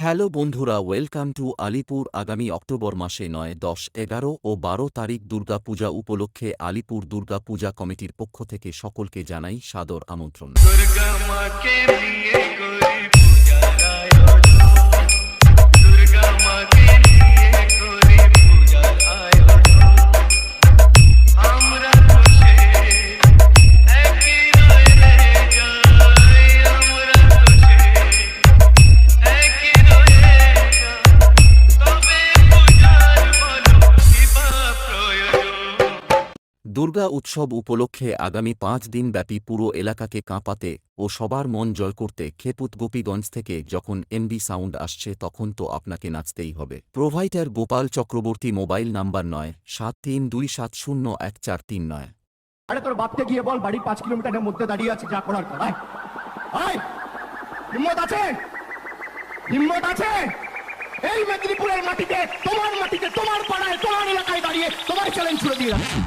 Hello বন্ধুরা, welcome to Alipur. আগামী October মাসে ৯, ১০, ১১ ও ১২ তারিখ দুর্গাপূজা উপলক্ষে আলিপুর দুর্গাপূজা কমিটির পক্ষ থেকে সকলকে জানাই সাদর আমন্ত্রণ। दुर्गा माँ के लिए कोई पूजा लायो जो, दुर्गा माँ के लिए कोई पूजा लायो जो, আমরা তো সে একই রয়ে যাই, আমরা তো সে একই রয়ে যাই, তবে পূজার বলো কিবা প্রয়োজন। দুর্গা উৎসব উপলক্ষে আগামী ৫ দিনব্যাপী পুরো এলাকাকে কাঁপাতে ও সবার মন জয় করতে খেপুত গোপীগঞ্জ থেকে যখন এমবি সাউন্ড আসছে তখন তো আপনাকে নাচতেই হবে। Provider Gopal Chakraborty, mobile number ৯৭৩২৭০১৪৩৯। আরে তোর বাপকে গিয়ে বল বাড়ির 5 কিলোমিটারের মধ্যে দাঁড়িয়ে আছে, যা করার কর। আয় আয়, হিম্মত আছে? হিম্মত আছে? এই মেদিনীপুরের মাটিতে, তোমার পাড়ায়, তোমার এলাকায় দাঁড়িয়ে তোমার চ্যালেঞ্জ ছুড়ে দিয়ে রাখছি।